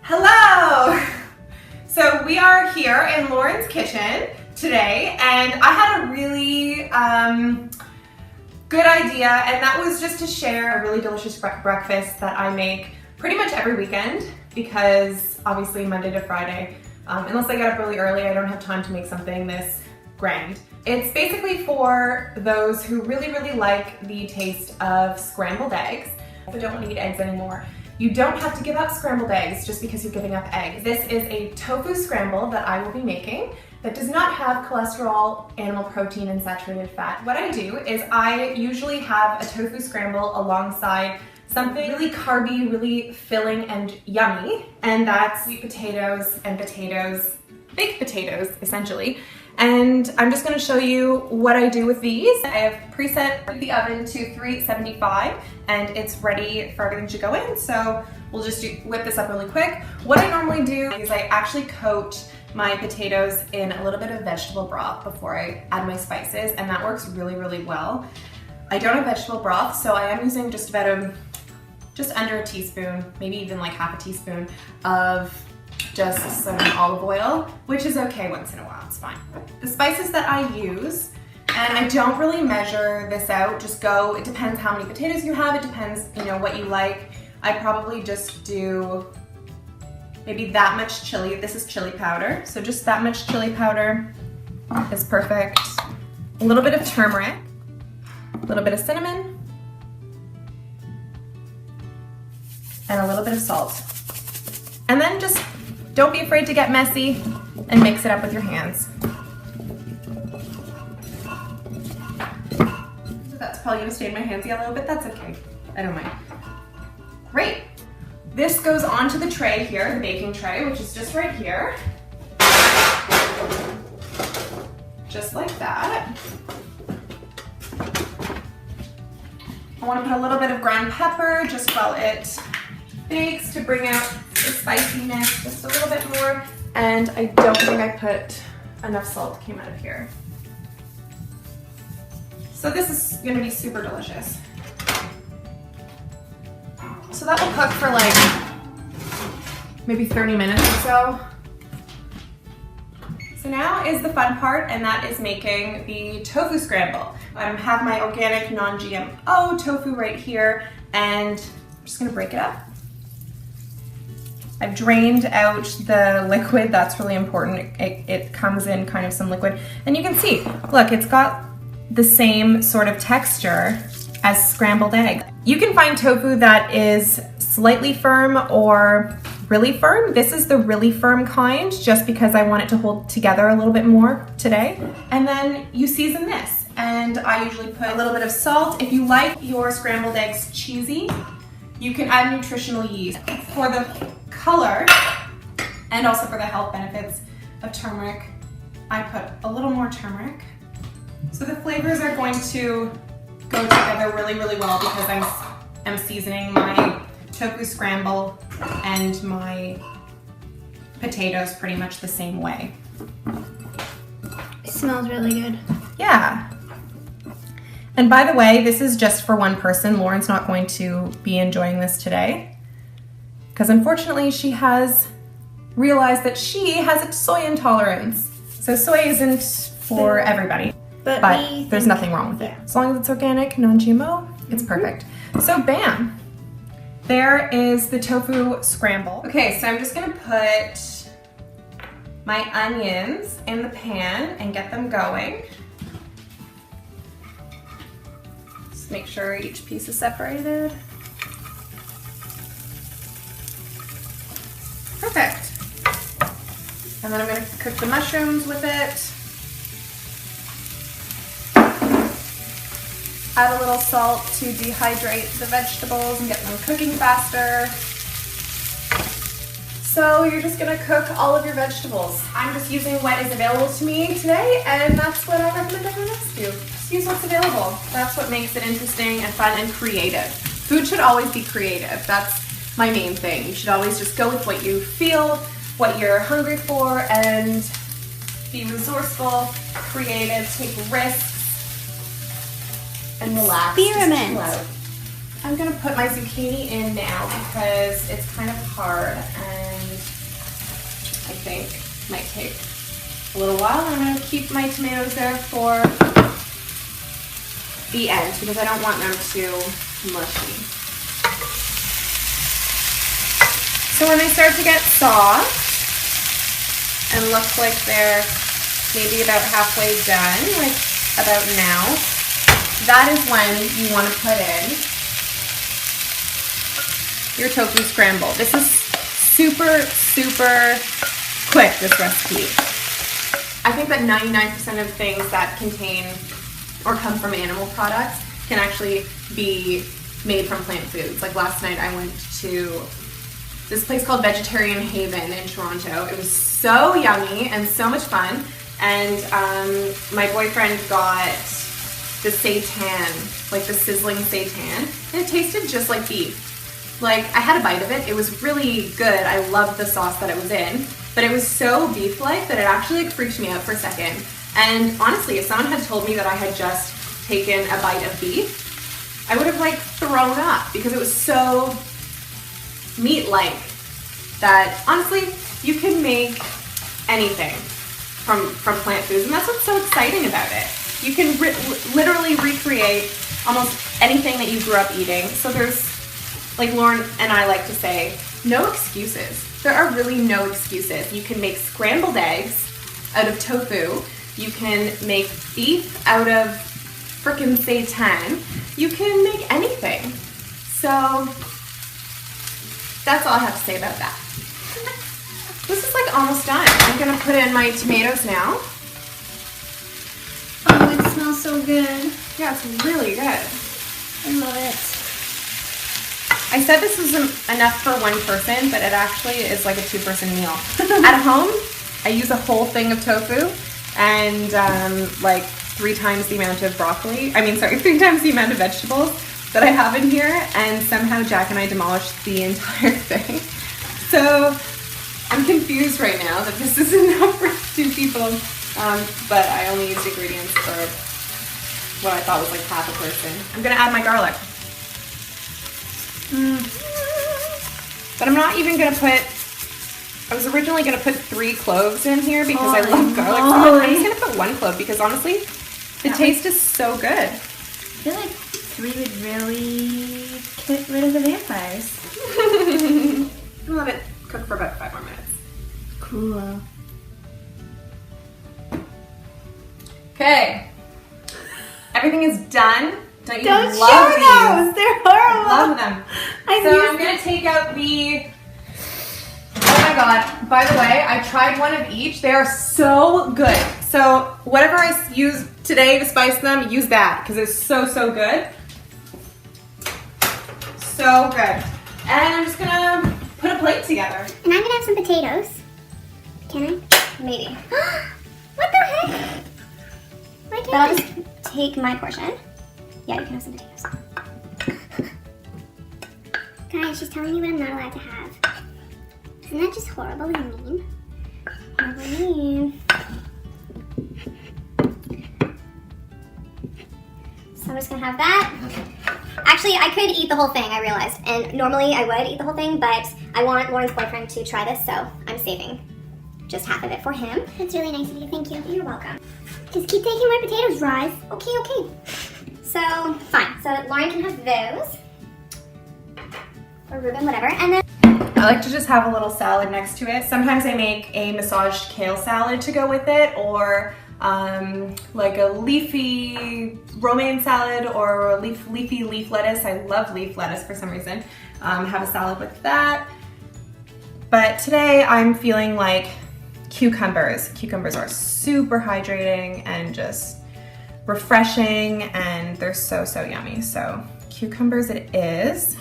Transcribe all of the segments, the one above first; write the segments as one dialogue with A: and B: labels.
A: Hello! So we are here in Lauren's kitchen today, and I had a really good idea, and that was just to share a really delicious breakfast that I make pretty much every weekend, because obviously Monday to Friday, unless I get up really early, I don't have time to make something this grand. It's basically for those who really like the taste of scrambled eggs but don't want to eat eggs anymore. You don't have to give up scrambled eggs just because you're giving up eggs. This is a tofu scramble that I will be making that does not have cholesterol, animal protein, and saturated fat. What I do is I usually have a tofu scramble alongside something really carby, really filling and yummy, and that's sweet potatoes and potatoes, baked potatoes essentially. And I'm just gonna show you what I do with these. I have preset the oven to 375 and it's ready for everything to go in. So we'll just whip this up really quick. What I normally do is I actually coat my potatoes in a little bit of vegetable broth before I add my spices, and that works really well. I don't have vegetable broth, so I am using just about just under a teaspoon, maybe even like half a teaspoon of just some olive oil, which is okay once in a while, it's fine. The spices that I use, and I don't really measure this out, just go, it depends how many potatoes you have, it depends, you know, what you like. I probably just do maybe that much chili. This is chili powder, so just that much chili powder is perfect. A little bit of turmeric, a little bit of cinnamon, and a little bit of salt. And then just don't be afraid to get messy and mix it up with your hands. That's probably gonna stain my hands a little bit, that's okay. I don't mind. Great. This goes onto the tray here, the baking tray, which is just right here. Just like that. I wanna put a little bit of ground pepper just while it bakes to bring out the spiciness just a little bit more, and I don't think I put enough salt came out of here. So this is gonna be super delicious. So that will cook for like maybe 30 minutes or so. So now is the fun part, and that is making the tofu scramble. I have my organic non-GMO tofu right here, and I'm just gonna break it up. I've drained out the liquid, that's really important. It comes in kind of some liquid. And you can see, look, it's got the same sort of texture as scrambled egg. You can find tofu that is slightly firm or really firm. This is the really firm kind, just because I want it to hold together a little bit more today. And then you season this. And I usually put a little bit of salt. If you like your scrambled eggs cheesy, you can add nutritional yeast. For the color and also for the health benefits of turmeric, I put a little more turmeric. So the flavors are going to go together really well, because I'm seasoning my tofu scramble and my potatoes pretty much the same way.
B: It smells really good.
A: Yeah. And by the way, this is just for one person. Lauren's not going to be enjoying this today, because unfortunately she has realized that she has a soy intolerance. So soy isn't for everybody, but there's nothing wrong with it. As long as it's organic, non-GMO, it's perfect. So bam, there is the tofu scramble. Okay, so I'm just gonna put my onions in the pan and get them going. Just make sure each piece is separated. Perfect. And then I'm going to cook the mushrooms with it. Add a little salt to dehydrate the vegetables and get them cooking faster. So you're just going to cook all of your vegetables. I'm just using what is available to me today, and that's what I recommend everyone else do. Just use what's available. That's what makes it interesting and fun and creative. Food should always be creative. That's my main thing. You should always just go with what you feel, what you're hungry for, and be resourceful, creative, take risks, and relax.
B: Experiment.
A: I'm gonna put my zucchini in now because it's kind of hard and a little while. I'm going to keep my tomatoes there for the end because I don't want them too mushy. So when they start to get soft and look like they're maybe about halfway done, like about now, that is when you want to put in your tofu scramble. This is super, super quick, this recipe. I think that 99% of things that contain or come from animal products can actually be made from plant foods. Like last night I went to this place called Vegetarian Haven in Toronto. It was so yummy and so much fun. And my boyfriend got the seitan, like the sizzling seitan, and it tasted just like beef. Like, I had a bite of it. It was really good. I loved the sauce that it was in, but it was so beef-like that it actually like freaked me out for a second. And honestly, if someone had told me that I had just taken a bite of beef, I would have like thrown up because it was so meat-like that honestly, you can make anything from plant foods, and that's what's so exciting about it. You can literally recreate almost anything that you grew up eating. So there's, like Lauren and I like to say, no excuses. There are really no excuses. You can make scrambled eggs out of tofu. You can make beef out of frickin' seitan. You can make anything. So that's all I have to say about that. This is like almost done. I'm gonna put in my tomatoes now.
B: Oh, it smells so good.
A: Yeah, it's really good.
B: I love it.
A: I said this was enough for one person, but it actually is like a two-person meal. At home, I use a whole thing of tofu and like 3 times the amount of broccoli. 3 times the amount of vegetables that I have in here, and somehow Jack and I demolished the entire thing. So I'm confused right now that this is enough for 2 people, but I only used ingredients for what I thought was like half a person. I'm gonna add my garlic. But I'm not even gonna put, I was originally gonna put 3 cloves in here because I love garlic so much. I'm just gonna put 1 clove because honestly, the taste is so good.
B: I feel like 3 would really get rid of the vampires.
A: I'm gonna let it cook for about 5 more minutes.
B: Cool.
A: Okay. Everything is done. Don't you
B: Don't
A: love
B: show
A: these?
B: those. They're horrible.
A: I love them. So I'm gonna take out the, oh my god, by the way, I tried one of each. They are so good. So whatever I use today to spice them, use that because it's so, so good. So good. And I'm just gonna put a plate together.
B: And I'm gonna have some potatoes. Can I? Maybe. What the heck? Why can't I just take my portion? Yeah, you can have some potatoes. Guys, she's telling me what I'm not allowed to have. Isn't that just horrible and mean? Horrible and mean. So I'm just gonna have that. Actually, I could eat the whole thing, I realized. And normally I would eat the whole thing, but I want Lauren's boyfriend to try this, so I'm saving just half of it for him. That's really nice of you, thank you. You're welcome. Just keep taking my potatoes, Rise. Okay. So, fine. So Lauren can have those. Or Ruben, whatever. And then
A: I like to just have a little salad next to it. Sometimes I make a massaged kale salad to go with it, or like a leafy romaine salad, or leafy leaf lettuce. I love leaf lettuce for some reason. Have a salad with that. But today I'm feeling like cucumbers. Cucumbers are super hydrating and just refreshing, and they're so, so yummy. So cucumbers it is.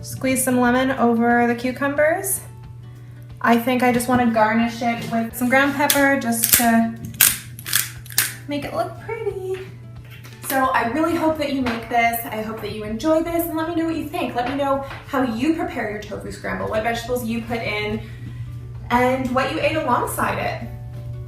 A: Squeeze some lemon over the cucumbers. I think I just want to garnish it with some ground pepper just to make it look pretty. So I really hope that you make this. I hope that you enjoy this, and let me know what you think. Let me know how you prepare your tofu scramble, what vegetables you put in, and what you ate alongside it.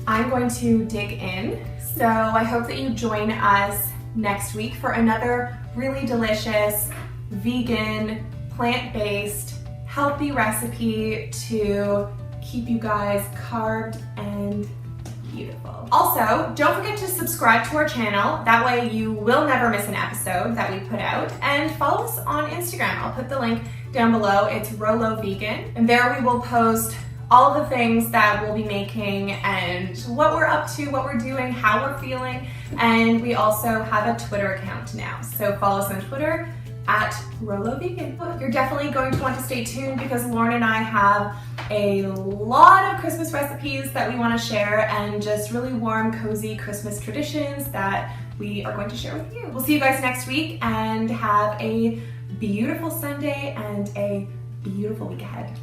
A: I'm going to dig in, so I hope that you join us next week for another really delicious, vegan, plant-based, healthy recipe to keep you guys carved and beautiful. Also, don't forget to subscribe to our channel. That way you will never miss an episode that we put out. And follow us on Instagram. I'll put the link down below. It's Rolo Vegan. And there we will post all of the things that we'll be making and what we're up to, what we're doing, how we're feeling. And we also have a Twitter account now. So follow us on Twitter at Rolo Vegan. You're definitely going to want to stay tuned because Lauren and I have a lot of Christmas recipes that we want to share and just really warm, cozy Christmas traditions that we are going to share with you. We'll see you guys next week and have a beautiful Sunday and a beautiful week ahead.